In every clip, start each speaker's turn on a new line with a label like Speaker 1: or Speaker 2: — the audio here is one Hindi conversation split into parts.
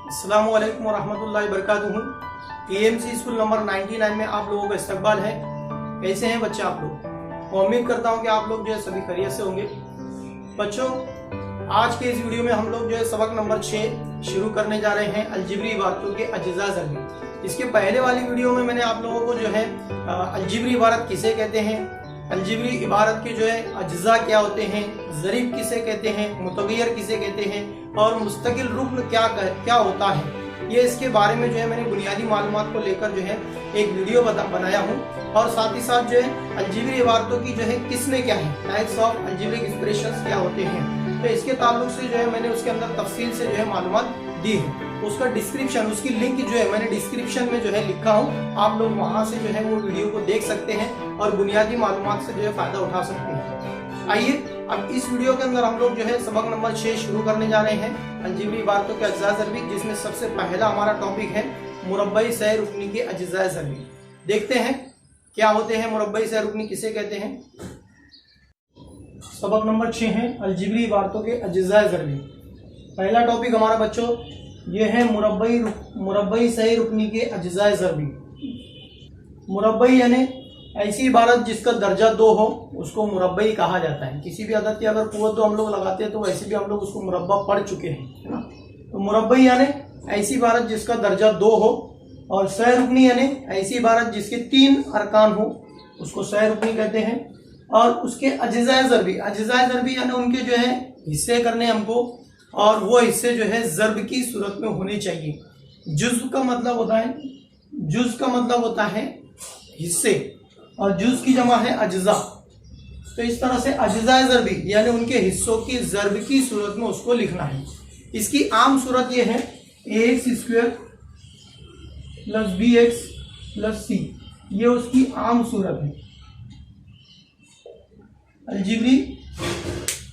Speaker 1: अस्सलामु अलैकुम वरहमतुल्लाहि वबरकातुहू। EMC स्कूल नंबर 99 में आप लोगों का इस्तकबाल है। कैसे हैं बच्चे आप लोग? उम्मीद करता हूं कि आप लोग जो है सभी खैरियत से होंगे। बच्चों, आज के इस वीडियो में हम लोग जो है सबक नंबर 6 शुरू करने जा रहे हैं, अलजिब्री इबारतों के अज्जा ज़रबी। इसके पहले वाली वीडियो में मैंने आप लोगों को जो है अलजिब्री इबारत किसे कहते हैं, अलजिब्री इबारत के जो है अज्जा क्या होते हैं, ज़रीब किसे कहते हैं, मुतगय्यर किसे कहते हैं और मुस्तकिल रुक्न क्या होता है, ये इसके बारे में जो है मैंने बुनियादी मालूमात को लेकर जो है एक वीडियो बनाया हूँ। और साथ ही साथ जो है अलजिब्री इबारतों की जो है किस्में क्या है, टाइप्स ऑफ अलजिब्रिक एक्सप्रेशंस क्या होते हैं, तो इसके ताल्लुक से जो है मैंने उसके अंदर तफसील से जो है मालूमात दी है। उसका डिस्क्रिप्शन, उसकी लिंक जो है मैंने डिस्क्रिप्शन में जो है लिखा हूँ, आप लोग वहां से जो है वो वीडियो को देख सकते हैं और बुनियादी मालूमात से जो है फायदा उठा सकते हैं। आइए अब इस वीडियो के अंदर हम लोग जो है सबक नंबर 6 शुरू करने जा रहे हैं, अलजिब्री इबारतों के अज्जा ज़रबी, जिसमें सबसे पहला हमारा टॉपिक है मुरब्बई सह रुकनी के अज्जा ज़रबी। देखते हैं क्या होते हैं मुरब्बई सह रुकनी, किसे कहते हैं। सबक नंबर 6 है अलजिब्री इबारतों के अज्जा ज़रबी। पहला टॉपिक हमारा बच्चों ये है मुरब्बई सह रुकनी के अज्जा ज़रबी। मुरब्बई यानी ऐसी इबारत जिसका दर्जा 2 हो, उसको मुरब्बई कहा जाता है। किसी भी अदद की अगर कुव्वत 2 हम लोग लगाते हैं तो वैसे भी हम लोग उसको मुरब्बा पढ़ चुके हैं, है ना। तो मुरब्बई यानी ऐसी इबारत जिसका दर्जा 2 हो, और सह रुकनी यानी ऐसी इबारत जिसके 3 अरकान हो, उसको सह रुकनी कहते हैं। और उसके अज्जा ज़रबी यानी उनके जो है हिस्से करने हमको, और वो हिस्से जो है ज़रब की सूरत में होने चाहिए। जुज़ का मतलब होता है हिस्से, और जुज़ की जमा है अज्जा। तो इस तरह से अज्जा ज़रबी यानी उनके हिस्सों की ज़रब की सूरत में उसको लिखना है। इसकी आम सूरत ये है ax² + bx + c, ये उसकी आम सूरत है। अलजिब्री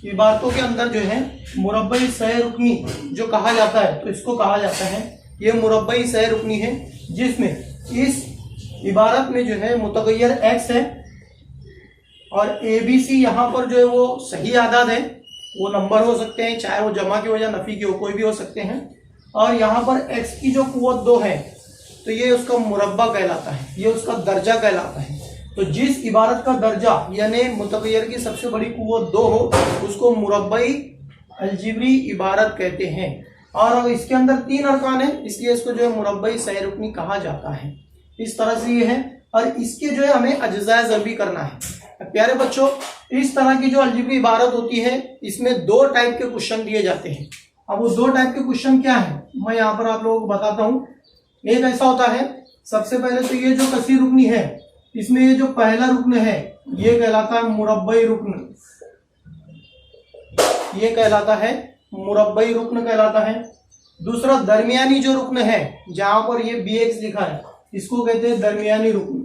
Speaker 1: इबारतों के अंदर जो है मुरब्बई सह रुकनी जो कहा जाता है, तो इसको कहा जाता है ये मुरब्बई सह रुकनी है, जिसमें इस इबारत में जो है मुतगय्यर x है और ABC यहाँ पर जो है वो सही आदाद है, वो नंबर हो सकते हैं, चाहे वो जमा के हो या नफी के हो, कोई भी हो सकते हैं। और यहाँ पर x की जो कुव्वत 2 है, तो ये उसका मुरब्बा कहलाता है, ये उसका दर्जा कहलाता है। तो जिस इबारत का दर्जा यानी मुतगय्यर की सबसे बड़ी कुव्वत 2 हो, उसको मुरब्बई अलजिब्री इबारत कहते हैं। और इसके अंदर 3 अरकान है, इसलिए इसको जो है मुरब्बई सह रुकनी कहा जाता है। इस तरह से ये है, और इसके जो है हमें अज्जा ज़रबी करना है। प्यारे बच्चों, इस तरह की जो अलजिब्री इबारत होती है, इसमें 2 टाइप के क्वेश्चन दिए जाते हैं। अब वो 2 टाइप के क्वेश्चन क्या है, मैं यहाँ पर आप लोगों को बताता हूँ। एक ऐसा होता है, सबसे पहले तो ये जो कसीर रुकनी है, इसमें ये जो पहला रुकन है ये कहलाता है मुरब्बई रुकन, ये कहलाता है मुरब्बई रुकन कहलाता है। दूसरा दरमियानी जो रुकन है, जहां पर ये bx लिखा है, इसको कहते हैं दरमियानी रुकन।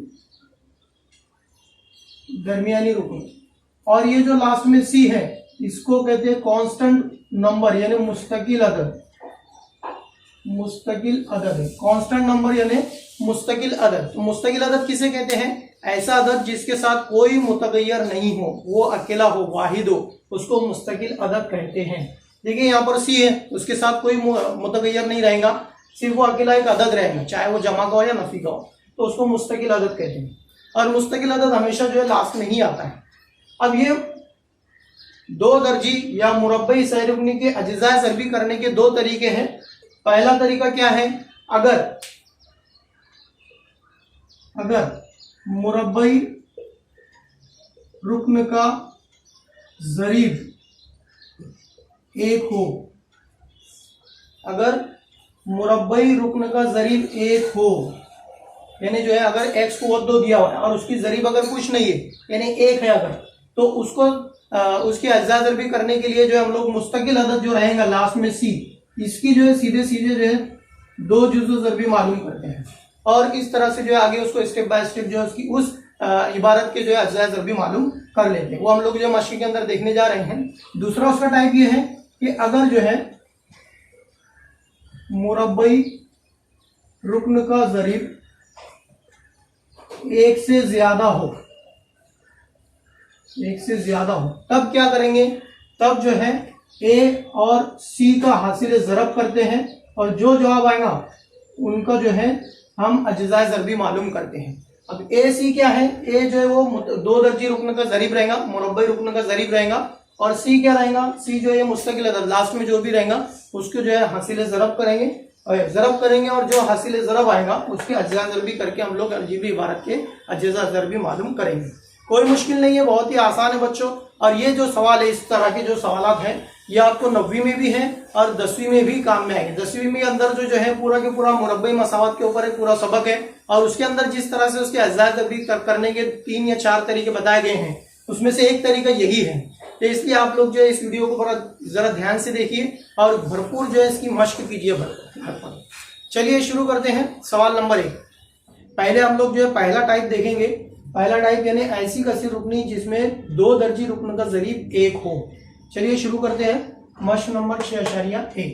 Speaker 1: और ये जो लास्ट में c है, इसको कहते हैं कांस्टेंट नंबर यानी मुस्तकिल अदद है। कांस्टेंट नंबर यानी मुस्तकिल अदद। तो मुस्तकिल अदद किसे कहते हैं? ऐसा अदद जिसके साथ कोई मुतगय्यर नहीं हो, वो अकेला हो, वाहिद हो, उसको मुस्तकिल अदद कहते हैं। देखिए यहाँ पर c है, उसके साथ कोई मुतगय्यर नहीं रहेगा, सिर्फ वो अकेला एक अदद रहेगा, चाहे वो जमा का हो या नफी का हो, तो उसको मुस्तकिल अदद कहते हैं। और मुस्तकिल अदद हमेशा जो है लास्ट में ही आता है। अब ये 2 दर्जी या मुरब्बई सह रुकनी के अज्जा ज़रबी करने के 2 तरीके हैं। पहला तरीका क्या है, अगर मुरब्बई रुकन का ज़रीब 1 हो, अगर मुरब्बई रुकन का ज़रीब 1 हो, यानी जो है अगर x को 2 दिया हुआ है और उसकी ज़रीब अगर कुछ नहीं है यानी 1 है अगर, तो उसको उसके अज्जा ज़रबी करने के लिए जो है हम लोग मुस्तकिल अदद जो रहेगा लास्ट में c, इसकी जो है सीधे जो है 2 जुज़ ज़रबी मालूम करते हैं। और इस तरह से जो है आगे उसको स्टेप बाय स्टेप जो है उसकी उस इबारत के जो है अज्जा ज़रबी मालूम कर लेते हैं। वो हम लोग जो मशक़ के अंदर देखने जा रहे हैं। दूसरा उसका टाइप ये है कि अगर जो है मुरब्बई रुकन का ज़रीब 1 से ज्यादा हो, तब क्या करेंगे, तब जो है ए और सी का हासिल ज़रब करते हैं और जो जवाब आएगा उनका जो है हम अज्जाए ज़रबी मालूम करते हैं। अब ए सी क्या है, ए जो है वो 2 दर्जी रुकन का ज़रीब रहेगा, मुरब्बई रुकन का ज़रीब रहेगा, और सी क्या रहेगा, सी जो है मुस्तकिल अदद, लास्ट में जो भी रहेगा उसको जो है हासिल ज़रब करेंगे और जो हासिल ज़रब आएगा उसके अज्जा ज़रबी करके हम लोग अलजीब्री इबारत के अज्जा ज़रबी मालूम करेंगे। कोई मुश्किल नहीं है, बहुत ही आसान है बच्चों। और ये जो सवाल है, इस तरह के जो सवाल हैं ये आपको 9वीं में भी है और 10वीं में भी काम में आएंगे। 10वीं में अंदर जो है पूरा के पूरा मुरब्बई मसावत के ऊपर एक पूरा सबक है, और उसके अंदर जिस तरह से उसके अज्जा ज़रबी करने के 3 या 4 तरीके बताए गए हैं, उसमें से एक तरीका यही है। तो इसलिए आप लोग जो है इस वीडियो को जरा ध्यान से देखिए और भरपूर जो है इसकी मश्क कीजिए भरपूर। चलिए शुरू करते हैं। सवाल नंबर 1। पहले हम लोग जो है पहला टाइप देखेंगे। पहला टाइप यानी ऐसी कसीर रुकनी जिसमें 2 दर्जी रुकन का ज़रीब 1 हो। चलिए शुरू करते हैं। मश्क नंबर 6.1।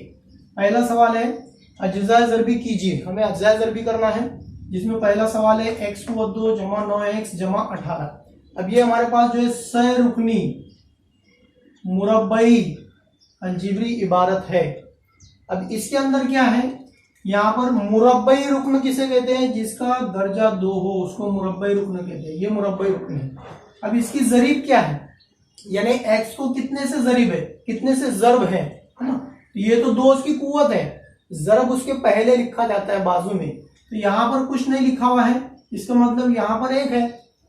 Speaker 1: पहला सवाल है अज्जाए ज़रबी कीजिए। हमें अज्जाए ज़रबी करना है, जिसमें पहला सवाल है x को 2 जमा 9x जमा 18। अब ये हमारे पास जो है सह रुकनी मुरब्बई अलजिब्री इबारत है। अब इसके अंदर क्या है, यहाँ पर मुरब्बई रुकन किसे कहते हैं, जिसका दर्जा 2 हो उसको मुरब्बई रुकन कहते हैं। ये मुरब्बई रुकन है। अब इसकी ज़रीब क्या है, यानी x को कितने से ज़रीब है, कितने से ज़रब है ना। ये तो 2 उसकी कुव्वत है, ज़रब उसके पहले लिखा जाता है बाजू में। तो यहाँ पर कुछ नहीं लिखा हुआ है, इसका मतलब यहाँ पर 1 है,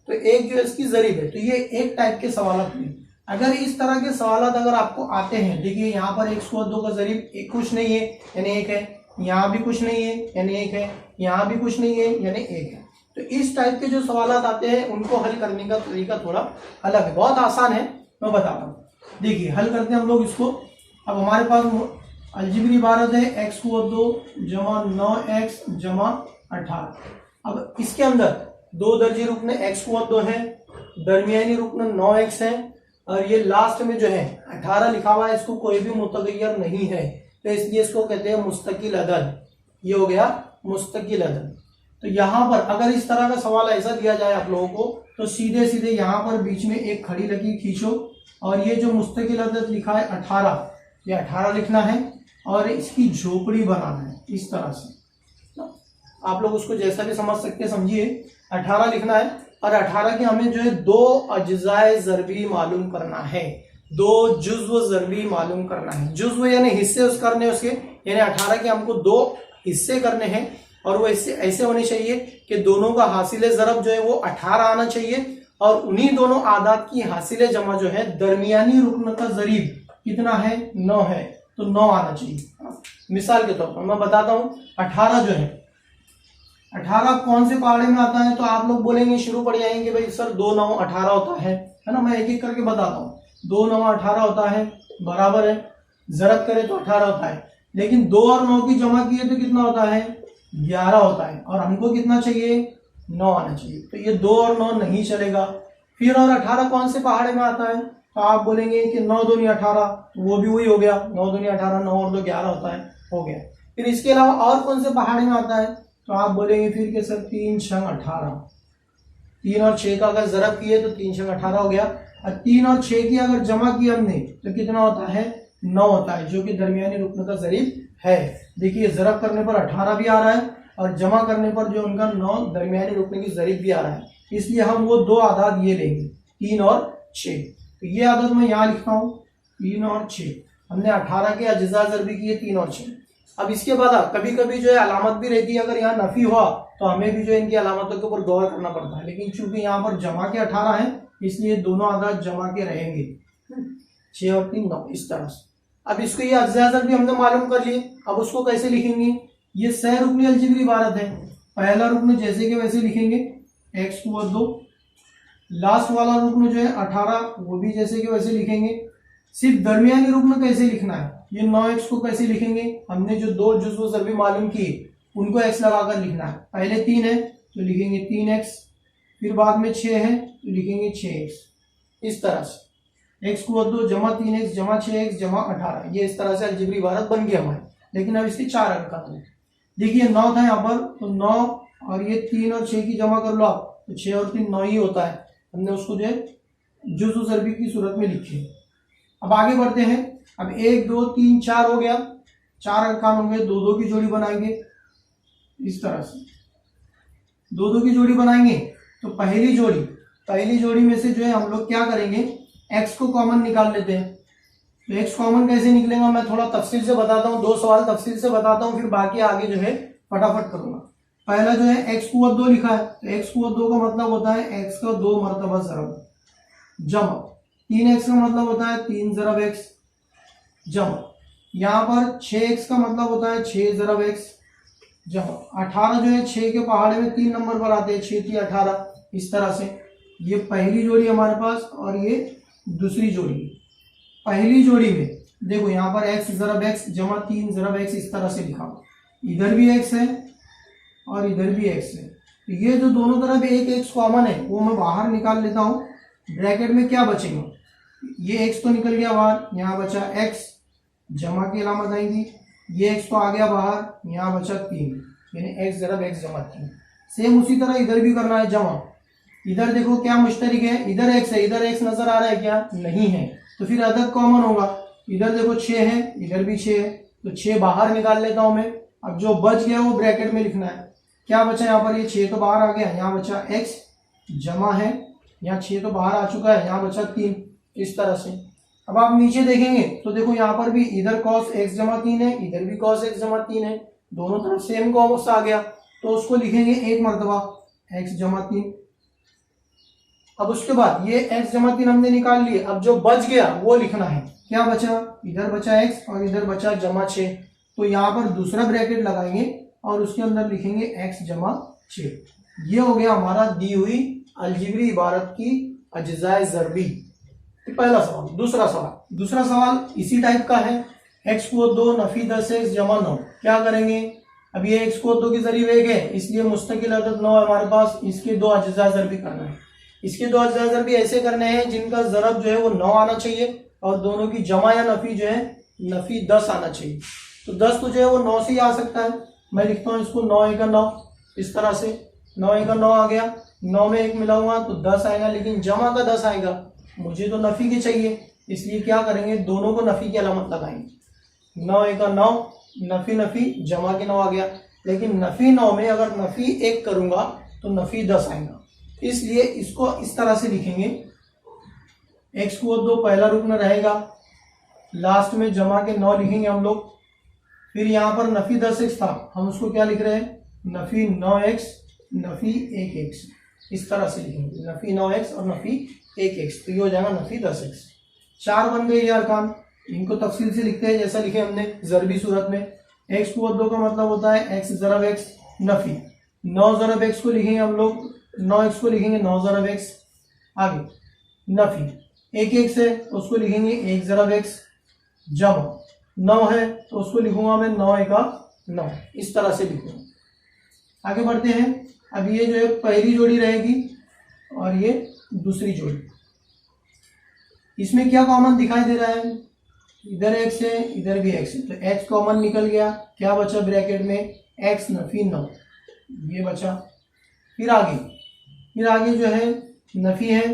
Speaker 1: तो 1 जो है इसकी ज़रीब है। तो ये एक टाइप के सवाल हुए। अगर इस तरह के सवाल अगर आपको आते हैं, देखिए यहाँ पर x को 2 का ज़रीब कुछ नहीं है यानी 1 है, यहाँ भी कुछ नहीं है यानी 1 है, यहाँ भी कुछ नहीं है यानी 1 है। तो इस टाइप के जो सवाल आते हैं उनको हल करने का तरीका थोड़ा अलग है, बहुत आसान है, मैं बताता हूँ। देखिए हल करते हैं हम लोग इसको। अब हमारे पास अलजिब्री इबारत है x को 2 जमा 9x जमा 18। अब इसके अंदर 2 दर्जी रुकन x को 2 है, दरमियानी रुकन 9x है, और ये लास्ट में जो है 18 लिखा हुआ है, इसको कोई भी मुतगय्यर नहीं है, तो इसलिए इसको कहते हैं मुस्तकिल अदद। ये हो गया मुस्तकिल अदद। तो यहाँ पर अगर इस तरह का सवाल ऐसा दिया जाए आप लोगों को, तो सीधे सीधे यहाँ पर बीच में एक खड़ी लकीर खींचो, और ये जो मुस्तकिल अदद लिखा है 18, ये 18 लिखना है और इसकी झोपड़ी बनाना है इस तरह से। आप लोग उसको जैसा भी समझ सकते हैं समझिए। 18 लिखना है और 18 के हमें जो है 2 अज्जाए ज़रबी मालूम करना है, 2 जुज़्व ज़रबी मालूम करना है। जुज़्व यानी हिस्से उस करने उसके, यानी 18 के हमको 2 हिस्से करने हैं, और वो हिस्से ऐसे होने चाहिए कि दोनों का हासिल ज़रब जो है वो 18 आना चाहिए, और उन्हीं दोनों आदात की हासिल जमा जो है दरमियानी रुकन का ज़रीब कितना है, 9 है, तो 9 आना चाहिए। मिसाल के तौर पर मैं बताता हूँ, 18 जो है 18 कौन से पहाड़े में आता है, तो आप लोग बोलेंगे शुरू पड़ जाएंगे भाई सर 2 9 18 होता है ना। मैं एक एक करके बताता हूँ। 2 9 18 होता है, बराबर है, ज़रब करे तो 18 होता है, लेकिन 2 और 9 की जमा किए तो कितना होता है, 11 होता है, और हमको कितना चाहिए, 9 आना चाहिए। तो ये 2 और 9 नहीं चलेगा। फिर और 18 कौन से पहाड़े में आता है, तो आप बोलेंगे कि 9 दूनी 18, तो वो भी वही हो गया, 9 दूनी 18, 9 और 2 11 होता है, हो गया। फिर इसके अलावा और कौन से पहाड़े में आता है, तो आप बोलेंगे फिर के सर 3 6 18, 3 और 6 का अगर ज़रब किए तो 3 6 18 हो गया, और 3 और 6 की अगर जमा की हमने तो कितना होता है, 9 होता है, जो कि दरमियानी रुकन का ज़रीब है। देखिए ज़रब करने पर 18 भी आ रहा है और जमा करने पर जो उनका 9 दरमियानी रुकन की ज़रीब भी आ रहा है, इसलिए हम वो 2 आदाद ये लेंगे, 3 और 6। तो ये आदत मैं यहाँ लिखता हूँ, 3 और 6। हमने 18 के अज्जा ज़रबी किए 3 और 6। अब इसके बाद कभी कभी जो है अलामत भी रहती है, अगर यहाँ नफी हुआ तो हमें भी जो है इनकी अलामतों के ऊपर गौर करना पड़ता है, लेकिन चूंकि यहाँ पर जमा के 18 है इसलिए दोनों आदाद जमा के रहेंगे, 6 और 3 9 इस तरह से। अब इसको ये अज्जा ज़रबी हमने मालूम कर लिए, अब उसको कैसे लिखेंगे, ये सह रुकनी अलजिब्री इबारत है। पहला रुकन जैसे कि वैसे लिखेंगे, x को 2, लास्ट वाला रुकन जो है 18 वो भी जैसे कि वैसे लिखेंगे। सिर्फ दरमियानी रुकन कैसे लिखना है, ये 9x को कैसे लिखेंगे, हमने जो 2 जुज़्व ज़रबी मालूम किए उनको x लगाकर लिखना है। पहले 3 है तो लिखेंगे 3x, फिर बाद में 6 है तो लिखेंगे 6x, इस तरह से। x को 2 जमा 3x जमा 6x जमा 18, ये इस तरह से अलजिब्री इबारत बन गई हमारी। लेकिन अब इसके 4 अंक का देखिए 9 था यहाँ पर, तो 9 और ये 3 और 6 की जमा कर लो आप, तो 6 और 3 9 ही होता है। हमने उसको जो है जुज़्व ज़रबी की सूरत में लिखे। अब आगे बढ़ते हैं। अब 1 2 3 4 हो गया, 4 अरकान होंगे, 2-2 की जोड़ी बनाएंगे इस तरह से, 2-2 की जोड़ी बनाएंगे। तो पहली जोड़ी में से जो है हम लोग क्या करेंगे, x को कॉमन निकाल लेते हैं। तो x कॉमन कैसे निकलेगा मैं थोड़ा तफसील से बताता हूँ, 2 सवाल तफसील से बताता हूँ, फिर बाकी आगे जो है फटाफट करूंगा। पहला जो है x कुवत 2 लिखा है, तो x कुवत 2 का मतलब होता है x का 2 मरतबा ज़रब, जमा 3x का मतलब होता है 3 ज़रब x, जमा यहाँ पर 6x का मतलब होता है 6 ज़रब x, जमा 18 जो है 6 के पहाड़े में 3 नंबर पर आते हैं, 6 3 18, इस तरह से। ये पहली जोड़ी हमारे पास और ये दूसरी जोड़ी। पहली जोड़ी में देखो यहाँ पर x ज़रब x जमा 3 ज़रब x इस तरह से लिखा, इधर भी x है और इधर भी x है। तो ये जो दोनों तरफ एक x कॉमन है वो मैं बाहर निकाल लेता हूँ। ब्रैकेट में क्या बचेगा, ये x तो निकल गया बाहर, यहाँ बचा x, जमा की अलामत आएगी, ये x तो आ गया बाहर, यहाँ बचा 3, यानी x ज़रब x जमा 3। सेम उसी तरह इधर भी करना है जमा। इधर देखो क्या मुश्तरिक है, इधर x है, इधर x नजर आ रहा है क्या, नहीं है, तो फिर अदद कॉमन होगा। इधर देखो 6 है, इधर भी 6 है, तो 6 बाहर निकाल लेता हूं मैं। अब जो बच गया वो ब्रैकेट में लिखना है। क्या बचा यहाँ पर, ये 6 तो बाहर आ गया, यहाँ बचा x, जमा है, यहाँ 6 तो बाहर आ चुका है, यहाँ बचा 3, इस तरह से। अब आप नीचे देखेंगे तो देखो यहाँ पर भी इधर cos x जमा 3 है, इधर भी cos x जमा 3 है, दोनों तरफ सेम कॉस आ गया, तो उसको लिखेंगे एक मरतबा x जमा 3। अब उसके बाद ये x जमा 3 हमने निकाल लिए, अब जो बच गया वो लिखना है। क्या बचा, इधर बचा x और इधर बचा जमा 6, तो यहाँ पर दूसरा ब्रैकेट लगाएंगे और उसके अंदर लिखेंगे x जमा 6। ये हो गया हमारा दी हुई अलजिब्री इबारत की अज्जाए ज़रबी। पहला सवाल। दूसरा सवाल इसी टाइप का है, x को 2 नफी 10x जमा 9। क्या करेंगे, अब ये x को 2 की ज़रीब 1 है, इसलिए मुस्तकिल अदद 9 है हमारे पास, इसके 2 अज्जा ज़रबी करना है। इसके 2 अज्जा ज़रबी ऐसे करने हैं जिनका ज़रब जो है वो 9 आना चाहिए और दोनों की जमा या नफी जो है नफी 10 आना चाहिए। तो 10 तो जो है वो 9 से ही आ सकता है, मैं लिखता हूँ इसको 9 1 9, इस तरह से 9 1 9 आ गया, 9 में 1 मिला हुआ तो 10 आएगा, लेकिन जमा का 10 आएगा, मुझे तो नफी की चाहिए, इसलिए क्या करेंगे, दोनों को नफी की अलामत लगाएंगे। 9 1 9, नफी नफी जमा के 9 आ गया, लेकिन नफी 9 में अगर नफी 1 करूंगा तो नफी 10 आएगा, इसलिए इसको इस तरह से लिखेंगे। x को 2 पहला रुकन रहेगा, लास्ट में जमा के 9 लिखेंगे हम लोग। फिर यहाँ पर नफी 10x था, हम उसको क्या लिख रहे हैं, नफी 9x नफी 1x, इस तरह से लिखेंगे, नफी 9x और नफी 1x, तो ये हो जाएगा नफी 10x। 4 बन गए ये अरकान, इनको तफसील से लिखते हैं जैसा लिखे हमने ज़रबी सूरत में। x को 2 का मतलब होता है x ज़रब x, नफी 9 ज़रब x को लिखेंगे हम लोग, 9x को लिखेंगे 9 ज़रब x, आगे नफी 1x है तो उसको लिखेंगे 1 ज़रब x, जमा 9 है तो उसको लिखूंगा मैं 9 1 9, इस तरह से लिखूंगा। आगे बढ़ते हैं। अब ये जो है पहली जोड़ी रहेगी और ये दूसरी जोड़ी, इसमें क्या कॉमन दिखाई दे रहा है, इधर x है इधर भी x है, तो x कॉमन निकल गया, क्या बचा ब्रैकेट में, x नफी 9, ये बचा। फिर आगे जो है नफी है,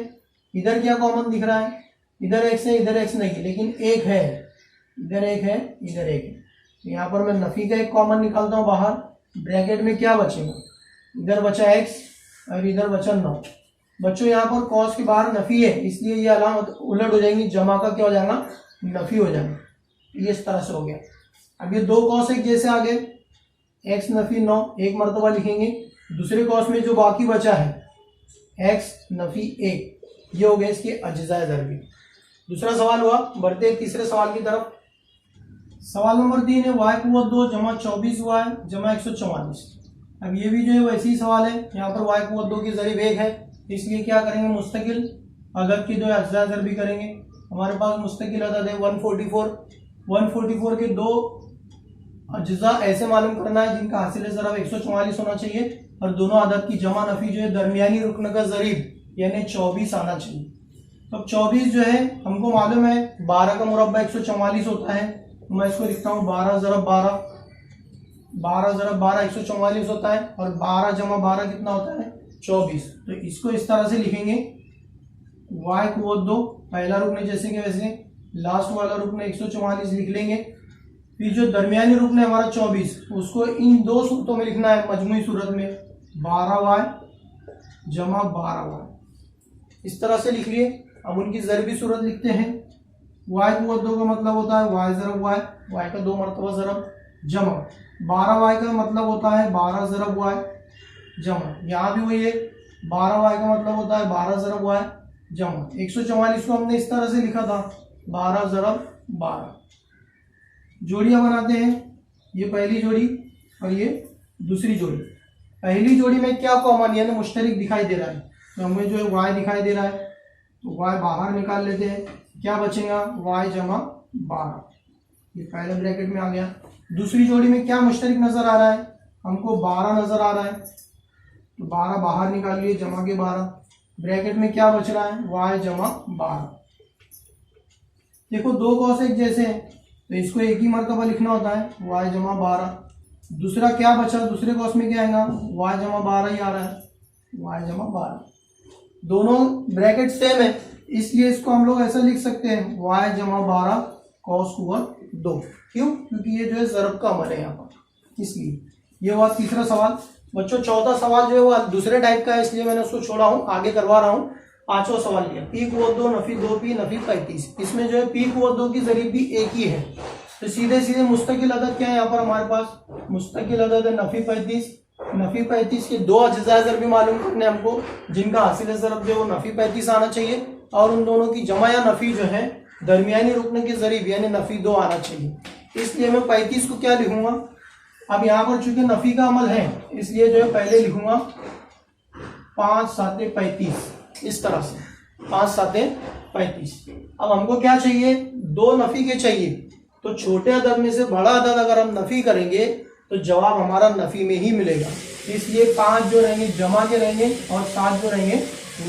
Speaker 1: इधर क्या कॉमन दिख रहा है, इधर x है इधर x नहीं है, लेकिन एक है, इधर एक है इधर एक है, तो यहाँ पर मैं नफी का एक कॉमन निकालता हूँ बाहर। ब्रैकेट में क्या बचेगा, इधर बचा x और इधर बचा 9। बच्चों यहाँ पर कॉस के बाहर नफी है, इसलिए ये अलामत उलट हो जाएंगी, जमा का क्या हो जाएगा, नफी हो जाएगा, ये इस तरह से हो गया। अब ये 2 कॉस एक जैसे आ गए, x नफी 9 एक मरतबा लिखेंगे, दूसरे कॉस में जो बाकी बचा है x नफी 1, ये हो गया इसके अज्जाए ज़रबी। दूसरा सवाल हुआ, बढ़ते हैं तीसरे सवाल की तरफ। सवाल नंबर 3 है, y को 2 जमा 24y जमा 144। अब ये भी जो है वैसे ही सवाल है, यहाँ पर y को 2 की ज़रीब 1 है, इसलिए क्या करेंगे, मुस्तकिल अदद की 2 अज्जा ज़रबी करेंगे। हमारे पास मुस्तकिल अदद है 144 के 2 अज्जा ऐसे मालूम करना है जिनका हासिल ज़रब 144 होना चाहिए और दोनों अदद की जमा नफी जो है दरमियानी रुकन का ज़रीब यानी 24 आना चाहिए। तो 24 जो है हमको मालूम है 12 का मुरब्बा 144 होता है, तो मैं इसको लिखता हूँ 12 ज़रब 12 144 होता है और 12 जमा 12 कितना होता है, 24। तो इसको इस तरह से लिखेंगे, y को 2 पहला रुकन जैसे कि वैसे, लास्ट वाला रुकन 144 लिख लेंगे, फिर जो दरमियानी रुकन है हमारा 24, उसको इन दो सूरतों में लिखना है मजमूई सूरत में, 12y जमा 12y, इस तरह से लिख लिए। अब उनकी ज़रबी सूरत लिखते हैं। y कुव्वत 2 का मतलब होता है y ज़रब y, y का 2 मरतबा ज़रब, जमा 12y का मतलब होता है 12 ज़रब y, जमा यहाँ भी वही है 12y का मतलब होता है 12 ज़रब y, जमा 144 को हमने इस तरह से लिखा था 12 ज़रब 12। जोड़ियाँ बनाते हैं, ये पहली जोड़ी और ये दूसरी जोड़ी। पहली जोड़ी में क्या कॉमन यानी मुश्तरक दिखाई दे रहा है, तो हमें जो है y दिखाई दे रहा है, तो y बाहर निकाल लेते हैं, क्या बचेगा y जमा 12, ये पहले ब्रैकेट में आ गया। दूसरी जोड़ी में क्या मुश्तरक नज़र आ रहा है, हमको 12 नज़र आ रहा है, तो 12 बाहर निकाल लिए, जमा के 12, ब्रैकेट में क्या बच रहा है y जमा 12। देखो दो कॉस एक जैसे हैं, तो इसको एक ही मरतबा लिखना होता है y जमा 12। दूसरा क्या बचा, दूसरे कॉस में क्या आएगा y जमा 12 ही आ रहा है, y जमा 12। दोनों ब्रैकेट सेम है, इसलिए इसको हम लोग ऐसा लिख सकते हैं y जमा 12 कॉस कुव्वत 2। क्यों, क्योंकि ये जो है ज़रब का अमल है यहाँ पर, इसलिए। ये हुआ तीसरा सवाल। बच्चों चौथा सवाल जो है वो दूसरे टाइप का है, इसलिए मैंने उसको छोड़ा हूँ, आगे करवा रहा हूँ। पांचवा सवाल लिया, पी कुव्वत 2 नफी 2p नफी 35। इसमें जो है पी कुव्वत 2 की ज़रीब भी एक ही है, तो सीधे सीधे मुस्तकिल अदद क्या है यहाँ पर हमारे पास, मुस्तकिल अदद है नफी 35। नफी 35 के दो अज्जा ज़रब भी मालूम करने हमको, जिनका हासिल ज़रब जो है वो नफी 35 आना चाहिए, और उन दोनों की जमा या नफी जो है दरमियानी रुकने की ज़रीब यानी नफी 2 आना चाहिए। इसलिए मैं 35 को क्या लिखूंगा, अब यहाँ पर चूंकि नफी का अमल है इसलिए जो है पहले लिखूंगा 5 7 35, इस तरह से 5 7 35। अब हमको क्या चाहिए, दो नफी के चाहिए, तो छोटे अदद में से बड़ा अदद अगर हम नफी करेंगे तो जवाब हमारा नफी में ही मिलेगा, इसलिए 5 जो रहेंगे जमा के रहेंगे और 7 जो रहेंगे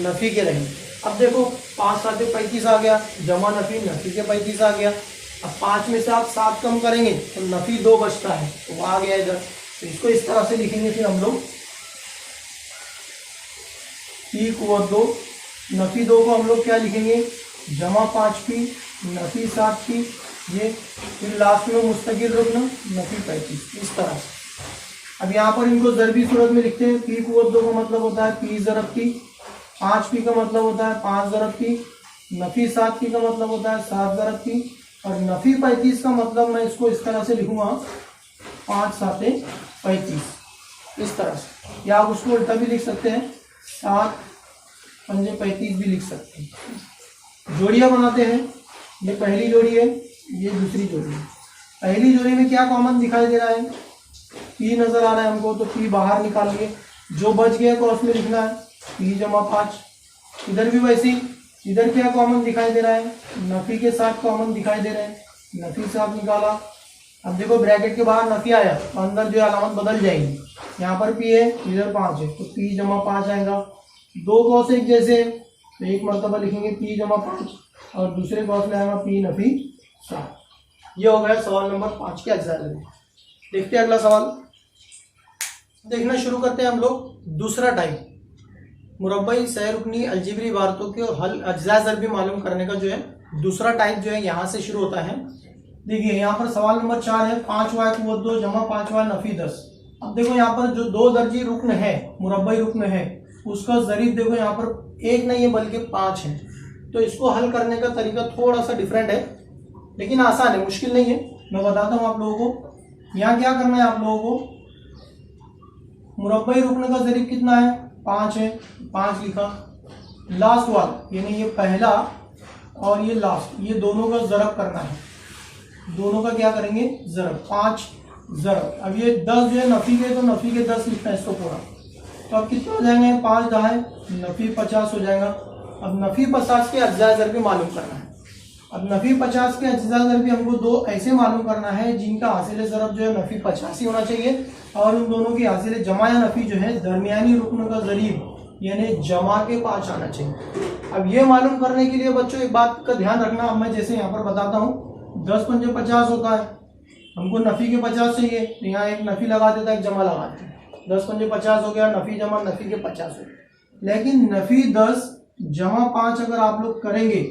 Speaker 1: नफी के रहेंगे। अब देखो 5 7 35 आ गया, जमा नफी नफी के 35 आ गया। अब 5 में से आप 7 कम करेंगे तो नफी 2 बचता है, तो वो आ गया इधर, तो इसको इस तरह से लिखेंगे फिर हम लोग, पी कुव्वत 2 नफी 2 को हम लोग क्या लिखेंगे जमा 5p नफी 7p, ये फिर लास्ट में मुस्तकिल रुकन नफी 35, इस तरह से। अब यहाँ पर इनको ज़रबी सूरत में लिखते हैं, पी कुव्वत 2 का मतलब होता है p ज़रब p, 5p का मतलब होता है 5 ज़रब p, नफी 7p का मतलब होता है 7 ज़रब p, और नफी 35 का मतलब मैं इसको इस तरह से लिखूंगा 5 7 35, इस तरह से। या आप उसको उल्टा भी लिख सकते हैं, 7 5 35 भी लिख सकते हैं। जोड़ियाँ बनाते हैं, ये पहली जोड़ी है, ये दूसरी जोड़ी है। पहली जोड़ी में क्या कॉमन दिखाई दे रहा है, p नजर आ रहा है हमको, तो p बाहर निकाल लिए, जो बच गया कॉस में लिखना है p जमा 5। इधर भी वैसे ही, इधर क्या कॉमन दिखाई दे रहा है, नफी के साथ कॉमन दिखाई दे रहे हैं, नफी से आप निकाला। अब देखो ब्रैकेट के बाहर नफी आया तो अंदर जो अलामत बदल जाएगी, यहाँ पर p है इधर 5 है, तो p जमा 5 आएगा। दो कॉस एक जैसे, तो एक मरतबा लिखेंगे p जमा 5 और दूसरे कॉस में आएगा p नफी 7। ये हो गया सवाल नंबर 5 के अज्जा। देखते हैं अगला सवाल, देखना शुरू करते हैं हम लोग दूसरा टाइप, मुरब्बई सहरुकनी अलजिब्री इबारतों के हल अज्जा ज़रबी मालूम करने का जो है दूसरा टाइप जो है यहाँ से शुरू होता है। देखिए यहाँ पर सवाल नंबर 4 है, 5y कुव्वत 2 जमा 5y नफी 10। अब देखो यहाँ पर जो 2 दर्जी रुकन है, मुरब्बई रुकन है, उसका ज़रीब देखो यहाँ पर एक नहीं है बल्कि 5 है, तो इसको हल करने का तरीका थोड़ा सा डिफरेंट है लेकिन आसान है, मुश्किल नहीं है। मैं बताता हूँ आप लोगों को। यहाँ क्या करना है आप लोगों को, मुरब्बई रुकन का ज़रीब कितना है 5 है, 5 लिखा, लास्ट वाला यानी ये पहला और ये लास्ट, ये दोनों का ज़रब करना है, दोनों का क्या करेंगे ज़रब, 5 ज़रब। अब ये 10 जो है नफ़ी के, तो नफ़ी के 10 लिखना है इसको पूरा, तो अब कितना हो जाएंगे 5 दाएँ नफ़ी 50 हो जाएगा। अब नफ़ी 50 के अज्जा ज़रबी मालूम करना है। अब नफ़ी 50 के अज्जा ज़रबी हमको दो ऐसे मालूम करना है जिनका हासिल ज़रब जो है नफ़ी 50 ही होना चाहिए, और उन दोनों की हासिल जमा या नफ़ी जो है दरमियानी रुकन का ज़रीब यानी जमा के 5 आना चाहिए। अब ये मालूम करने के लिए बच्चों एक बात का ध्यान रखना, अब मैं जैसे यहाँ पर बताता हूँ, 10 पंजे 50 होता है, हमको नफ़ी के 50 चाहिए, तो यहाँ एक नफ़ी लगा देता है, एक जमा लगा देता है, 10 पंजे 50 हो गया, नफ़ी जमा नफ़ी के 50 हो गया। लेकिन नफ़ी 10 जमा 5 अगर आप लोग करेंगे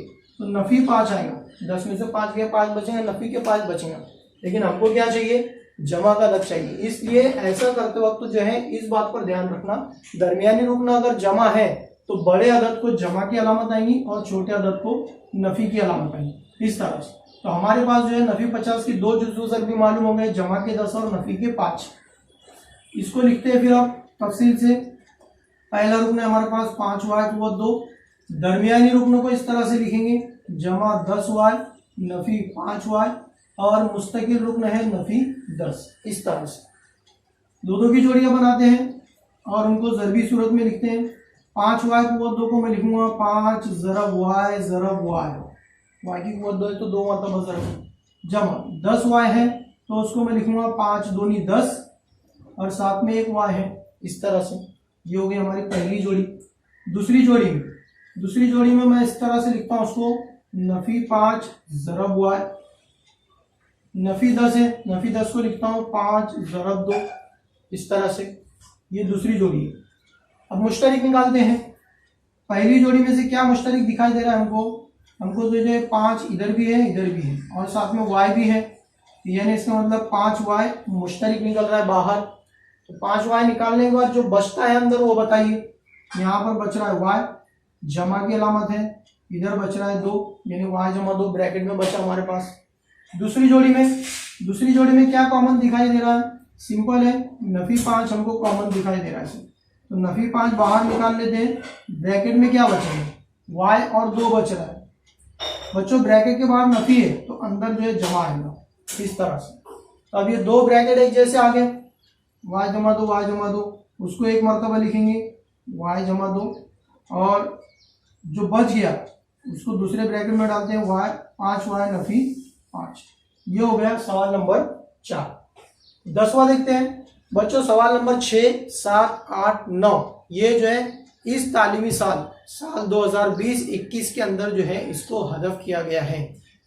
Speaker 1: तो नफ़ी 5 आएगा, 10 में से 5 गए, 5 बचेंगे, नफ़ी के 5 बचेंगे। लेकिन हमको क्या चाहिए, जमा का अदद चाहिए। इसलिए ऐसा करते वक्त जो है इस बात पर ध्यान रखना, दरमियानी रुकन अगर जमा है तो बड़े अदद को जमा की अलामत आएंगी और छोटे अदद को नफी की अलामत आएंगी, इस तरह से। तो हमारे पास जो है नफी 50 की 2 जुज़ू ज़रबी मालूम हो गए, जमा के 10 और नफी के 5। इसको लिखते हैं फिर आप तफसील से। पहला रुकन है हमारे पास 5 वाई कुव्वत 2। दरमियानी रुकनों को इस तरह से लिखेंगे, जमा 10 वाई, नफी 5 वाई, और मुस्तकिल रुकन है नफी 10, इस तरह से। दो की जोड़ियां बनाते हैं और उनको ज़रबी सूरत में लिखते हैं। 5 वाई कुव्वत 2 को मैं लिखूंगा 5 ज़रब वाई ज़रब वाई। वाई की कुव्वत 2 है तो 2 मरतबा ज़रब, जमा 10 वाई है तो उसको मैं लिखूंगा 5 दूनी 10 और साथ में 1 वाई है, इस तरह से। ये हो गई हमारी पहली जोड़ी। दूसरी जोड़ी में मैं इस तरह से लिखता हूँ उसको, नफी 5 ज़रब वाई, नफी 10 है, नफी 10 को लिखता हूँ 5 ज़रब 2, इस तरह से। ये दूसरी जोड़ी है। अब मुश्तरिक निकालते हैं। पहली जोड़ी में से क्या मुश्तरिक दिखाई दे रहा है हमको तो जो 5 इधर भी है, इधर भी है, और साथ में वाई भी है, यानी इसका मतलब 5 वाई मुश्तरिक निकल रहा है बाहर। तो 5 वाई निकालने के बाद जो बचता है अंदर वो बताइए। यहाँ पर बच रहा है वाई, जमा की अलामत है, इधर बच रहा है 2, यानी वाई जमा 2 ब्रैकेट में बचा हमारे पास। दूसरी जोड़ी में क्या कॉमन दिखाई दे रहा है, सिंपल है, नफी 5 हमको कॉमन दिखाई दे रहा है। तो नफी 5 बाहर निकाल लेते हैं, ब्रैकेट में क्या बचेगा, वाई और 2 बच रहा है। बच्चों ब्रैकेट के बाहर नफी है तो अंदर जो है जमा आएगा, इस तरह से। तो अब ये 2 ब्रैकेट एक जैसे आ गए, वाई जमा 2, उसको एक मरतबा लिखेंगे वाई जमा 2, और जो बच गया उसको दूसरे ब्रैकेट में डालते हैं, वाई 5 वाई नफी 5। ये हो गया सवाल नंबर 4। 10वां देखते हैं बच्चों, सवाल नंबर 6, 7, 8, 9। ये जो है इस तालीमी साल 2020-21 के अंदर जो है इसको हदफ किया गया है,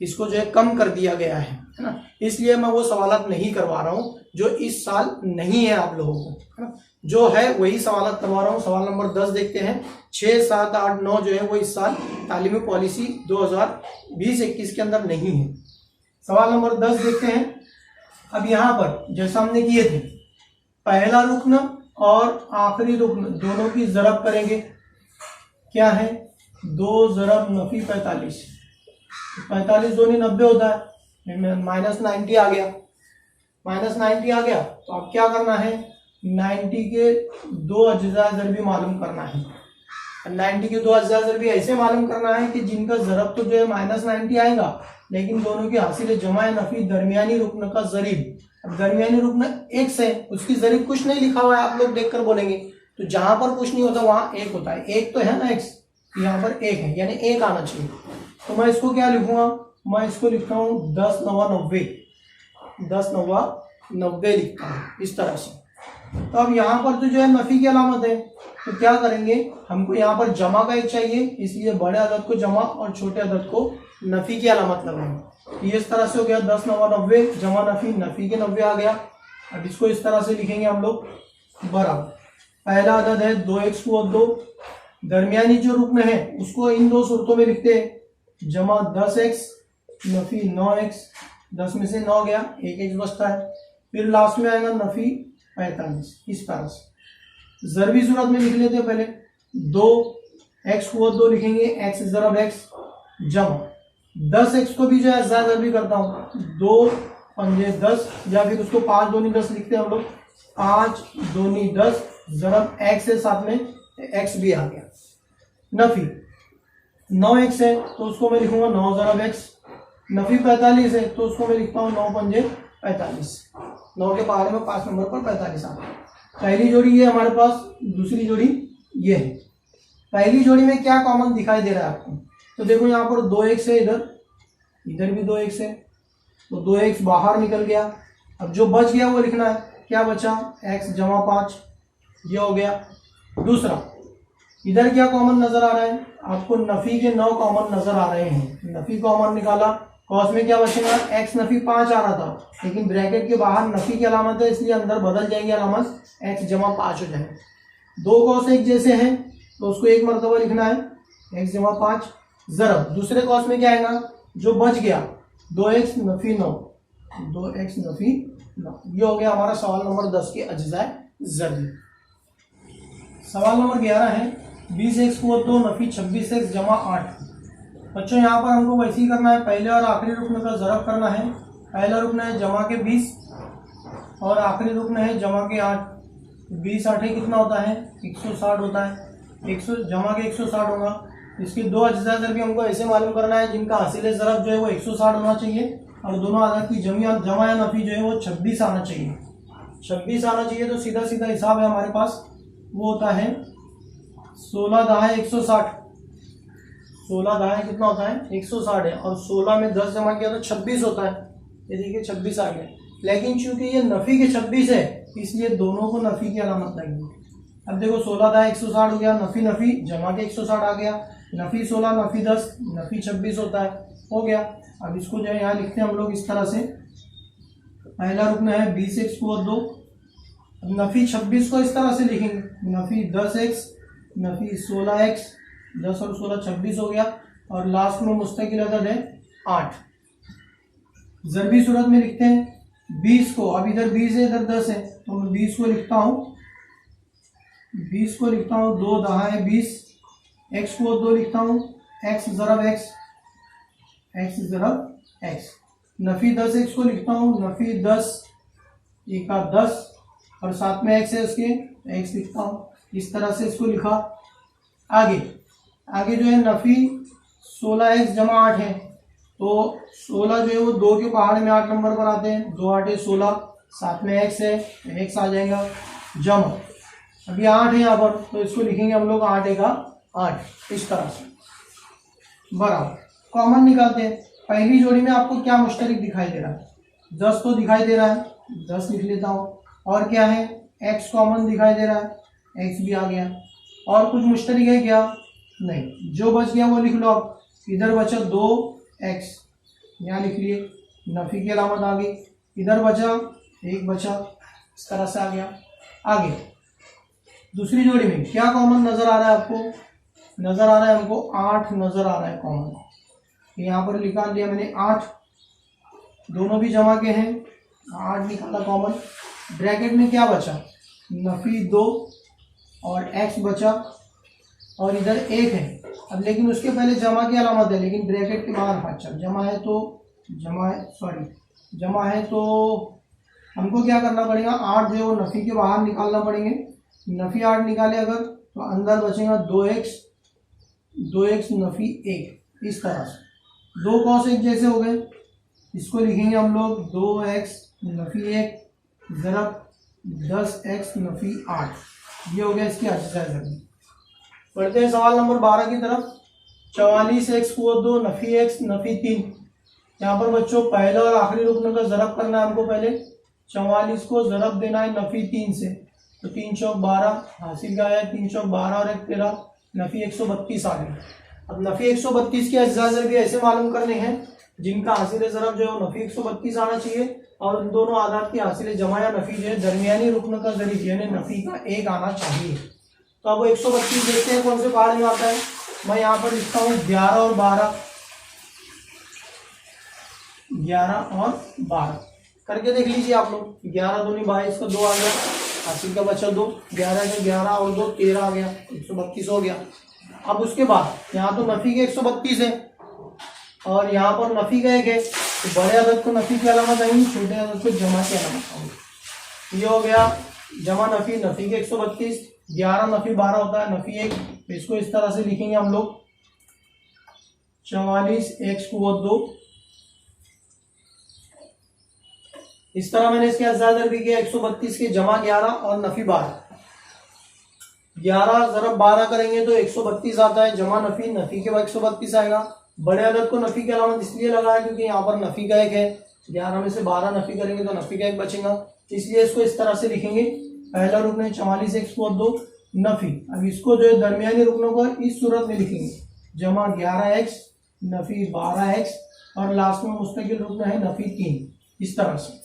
Speaker 1: इसको जो है कम कर दिया गया है ना। इसलिए मैं वो सवालात नहीं करवा रहा हूँ जो इस साल नहीं है आप लोगों को, है ना। जो है वही सवालात करवा रहा हूँ। सवाल नंबर 10 देखते हैं। 6, 7, 8, 9 जो है वो इस साल तालीमी पॉलिसी 2020-21 के अंदर नहीं है। सवाल नंबर 10 देखते हैं। अब यहाँ पर जैसा हमने किए थे, पहला रुकन और आखिरी रुकन दोनों की ज़रब करेंगे। क्या है, 2 ज़रब नफी 45, 45 दूनी 90 होता है, -90 आ गया, -90 आ गया। तो अब क्या करना है, 90 के 2 अज्जा ज़रबी मालूम करना है। 90 के 2 अज्जा ज़रबी ऐसे मालूम करना है कि जिनका ज़रब तो जो है -90 आएगा, लेकिन दोनों की हासिल जमा नफी दरमियानी रुकन का ज़रीब। अब दरमियानी रुकन x है, उसकी ज़रीब कुछ नहीं लिखा हुआ है, आप लोग देखकर बोलेंगे। तो जहां पर कुछ नहीं होता वहां 1 होता है, 1 तो है ना x, यहाँ पर 1 है, यानी 1 आना चाहिए। तो मैं इसको क्या लिखूंगा, मैं इसको लिखता हूँ 10 9 90, 10 9 90 लिखता हूँ, इस तरह से। तो अब यहाँ पर तो जो है नफी की अलामत है, तो क्या करेंगे, हमको यहाँ पर जमा का 1 चाहिए, इसलिए बड़े अदद को जमा और छोटे अदद को नफी की अलामत लगाएंगे। तो ये इस तरह से हो गया 10 9 90, जमा नफी के 90 आ गया। अब इसको इस तरह से लिखेंगे हम लोग, बराबर पहला अदद है 2x को 2, दरमियानी जो रुकन है उसको इन 2 सूरतों में लिखते हैं, जमा 10x नफी 9x, 10 में से 9 गया, 1x बचता है। फिर लास्ट में आएगा नफी 45, इस तरह से। ज़रबी सूरत में लिख लेते हैं पहले, 2x को 2 लिखेंगे, x ज़रब x, जमा 10x को भी जो है ज़रबी करता हूँ, 2 पंजे 10, या फिर उसको 5 दूनी 10 लिखते हैं हम लोग, 5 दूनी 10 ज़रब x है, साथ में x भी आ गया। नफी 9x है तो उसको मैं लिखूंगा 9 ज़रब x। नफी 45 है तो उसको मैं लिखता हूँ 9 पंजे 45, 9 के पहाड़े में 5 नंबर पर 45 आता है। पहली जोड़ी ये हमारे पास, दूसरी जोड़ी ये है। पहली जोड़ी में क्या कॉमन दिखाई दे रहा है आपको, तो देखो यहाँ पर 2x है, इधर भी 2x है, तो 2x बाहर निकल गया। अब जो बच गया वो लिखना है, क्या बचा, x जमा 5, ये हो गया। दूसरा, इधर क्या कॉमन नजर आ रहा है आपको, नफी के 9 कॉमन नजर आ रहे हैं, नफी कॉमन निकाला, कॉस में क्या बचेगा, x नफी 5 आ रहा था, लेकिन ब्रैकेट के बाहर नफी की अलामत है, इसलिए अंदर बदल जाएंगे अलामत, x जमा 5 हो जाएंगे। 2 कॉस एक जैसे हैं तो उसको एक मरतबा लिखना है, x जमा 5 ज़रब दूसरे कॉस में क्या आएगा, जो बच गया 2x नफी 9, 2x नफी 9। ये हो गया हमारा सवाल नंबर 10 के अज्जाए ज़रबी। सवाल नंबर 11 है 20x को 2 नफी 26x जमा 8। बच्चों यहाँ पर हमको वैसे ही करना है, पहले और आखिरी रुकन का ज़रब करना है। पहला रुकन है जमा के 20 और आखिरी रुकन है जमा के 8। 20 8 कितना होता है 160 होता है, 100 जमा के 160 होगा। इसके दो अज्जा ज़रबी हमको ऐसे मालूम करना है जिनका हासिल ज़रब जो है वो 160 होना चाहिए और दोनों आदत की जमा या नफी जो है वो 26 आना चाहिए। 26 आना चाहिए तो सीधा सीधा हिसाब है हमारे पास, वो होता है 16 दहाई 160। 16 दहाई कितना होता है 160 है और 16 में 10 जमा किया तो 26 होता है। ये देखिए 26 आ गया, लेकिन चूंकि ये नफी के 26 है इसलिए दोनों को नफी की अलामत लगेगी। अब देखो 16 दहाई 160 हो गया, नफी नफी जमा के 160 आ गया, नफी 16 नफी 10 नफी 26 होता है, हो गया। अब इसको जो है यहाँ लिखते हैं हम लोग इस तरह से। पहला रुकना है 20x को 2, नफी 26 को इस तरह से लिखेंगे, नफी 10x नफी 16x, 10 और 16 26 हो गया और लास्ट में मुस्तकिल अदद है 8। ज़रबी सूरत में लिखते हैं 20 को, अब इधर 20 है इधर 10 है तो मैं 20 को लिखता हूँ, 20 को लिखता हूँ 2 दहाई 20, x को 2 लिखता हूँ, x ज़रब x, x ज़रब x। Nafi 10x को लिखता हूँ, नफी 10 एका 10 और साथ में x है उसके x लिखता हूँ। इस तरह से इसको लिखा। आगे जो है नफी 16x जमा 8 है तो 16 जो है वो 2 के पहाड़ में 8 नंबर पर आते हैं, 2 8 16, साथ में x है x आ जाएगा जमा। अभी 8 है यहाँ पर तो इसको लिखेंगे हम लोग 8 एका 8 इस तरह से बराबर। कॉमन निकालते हैं, पहली जोड़ी में आपको क्या मुश्तरक दिखाई दे रहा है 10 तो दिखाई दे रहा है, 10 लिख लेता हूँ। और क्या है x कॉमन दिखाई दे रहा है, x भी आ गया। और कुछ मुश्तरक है क्या नहीं, जो बच गया वो लिख लो। अब इधर बचा 2x, यहाँ लिख लिए, नफी की अलामत आ गई। इधर बचा 1 बचा, इस तरह से आ गया। आगे दूसरी जोड़ी में क्या कॉमन नजर आ रहा है आपको, नजर आ रहा है हमको 8 नजर आ रहा है कॉमन, यहाँ पर निकाल लिया मैंने 8, दोनों भी जमा के हैं, 8 निकाला कॉमन। ब्रैकेट में क्या बचा नफी 2 और x बचा और इधर 1 है। अब लेकिन उसके पहले जमा की अलामत है, लेकिन ब्रैकेट के बाहर अच्छा जमा है तो हमको क्या करना पड़ेगा, 8 जो है वो नफी के बाहर निकालना पड़ेंगे। नफी 8 निकाले अगर तो अंदर बचेगा 2x नफी 1, इस तरह से 2 cos 1 जैसे हो गए। इसको लिखेंगे हम लोग 2x नफी 1 ज़रब 10x नफी 8, ये हो गया इसकी अज्जा ज़रबी। बढ़ते हैं सवाल नंबर 12 की तरफ। 44x को 2 नफी x नफी 3। यहाँ पर बच्चों पहला और आखिरी रुकन का ज़रब करना है हमको। पहले 44 को ज़रब देना है नफी 3 से, तो 3 चौक 12 हासिल का है, 3 चौक 12 और 1 13, नफी 132 आ गई। अब नफी 132 के अज्जा ज़रबी ऐसे मालूम करने हैं जिनका हासिल ज़रब जो है वो नफी 132 आना चाहिए और उन दोनों आदात की हासिल जमा या नफी जो है दरमियानी रुकन का ज़रीब यानी नफी का 1 आना चाहिए। तो अब 132 देखते हैं कौन से पहाड़ में आता है। मैं यहाँ पर लिखता हूँ 11 और 12, 11 और 12 करके देख लीजिए आप लोग। 11 दूनी 22 का 2 आ गया, हासिल का बचा 2, 11 का 11 और 2 13 आ गया, 132 हो गया। अब उसके बाद यहाँ तो नफी के 132 है और यहाँ पर नफी का 1 है, तो बड़े अदद को नफी की अलामत आएंगी, छोटे अदद को जमा की अलामत आएंगी। ये हो गया जमा नफी के 132, 11 नफी 12 होता है नफी 1, तो इसको इस तरह से लिखेंगे हम लोग 44x को 2। इस तरह मैंने इसके अज्जा ज़रबी किया 132 के जमा 11 और नफी 12। 11 ज़रब 12 करेंगे तो 132 आता है, जमा नफी के बाद 132 आएगा। बड़े अदद को नफी की अलामत इसलिए लगा है क्योंकि यहाँ पर नफी का 1 है, 11 में से 12 नफी करेंगे तो नफी का 1 बचेगा, इसलिए इसको इस तरह से लिखेंगे। पहला रुकन है 44x को 2 नफी। अब इसको जो है दरमियानी रुकनों को इस सूरत में लिखेंगे, जमा 11x नफी 12x और लास्ट में मुस्तकिल रुकना है नफी 3, इस तरह से।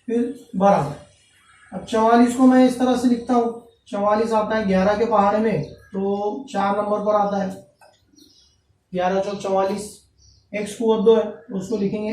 Speaker 1: फिर बराबर। अब 44 को मैं इस तरह से लिखता हूँ, 44 आता है 11 के पहाड़े में तो 4 नंबर पर आता है, 11 चौक 44, एक्स को 2 है तो उसको लिखेंगे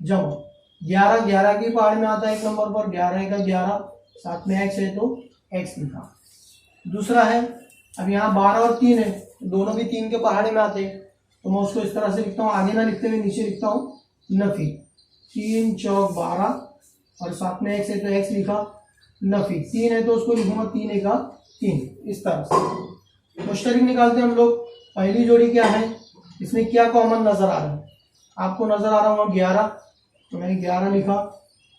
Speaker 1: जमा 11, 11 की पहाड़ में आता है एक नंबर पर, 11 का 11, साथ में एक्स है तो एक्स लिखा। दूसरा है, अब यहाँ 12 और 3 है, दोनों भी 3 के पहाड़े में आते हैं, तो मैं उसको इस तरह से लिखता हूँ, आगे ना लिखते हुए नीचे लिखता हूँ नफी 3 चौक 12 और साथ में एक्स है तो एक्स लिखा, नफी 3 है तो उसको लिखूंगा 3 का 3, इस तरह से। मुश्तरिक निकालते हैं हम लोग, पहली जोड़ी क्या है, इसमें क्या कॉमन नजर आ रहा है, आपको नजर आ रहा होगा 11, तो मैंने 11 लिखा,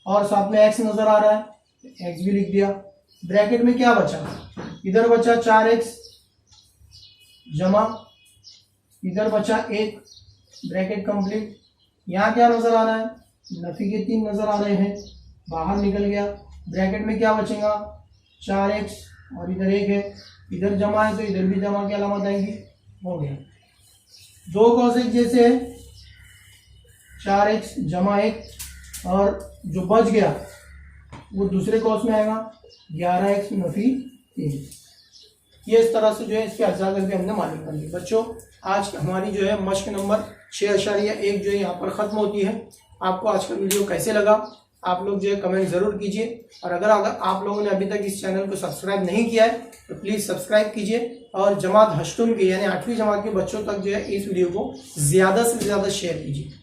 Speaker 1: और साथ में एक्स नजर आ रहा है, एक्स भी लिख दिया। ब्रैकेट में क्या बचा, इधर बचा 4x जमा इधर बचा 1, ब्रैकेट कंप्लीट। यहाँ क्या नजर आ रहा है, नफी के 3 नजर आ रहे हैं, बाहर निकल गया। ब्रैकेट में क्या बचेगा, 4x और इधर 1 है, इधर जमा है तो इधर भी जमा की अलामत आएगी, हो गया। 2 cos x जैसे है, 4x जमा 1 और जो बच गया वो दूसरे कॉस में आएगा, 11x नफी 3। ये इस तरह से जो है इसके अज्जा भी हमने मालूम कर ली। बच्चों आज हमारी जो है मश्क नंबर 6.1 जो है यहाँ पर ख़त्म होती है। आपको आज का वीडियो कैसे लगा आप लोग जो है कमेंट ज़रूर कीजिए, और अगर आप लोगों ने अभी तक इस चैनल को सब्सक्राइब नहीं किया है तो प्लीज़ सब्सक्राइब कीजिए, और जमात हश्तुम के यानी 8वीं जमात के बच्चों तक जो है इस वीडियो को ज़्यादा से ज़्यादा शेयर कीजिए।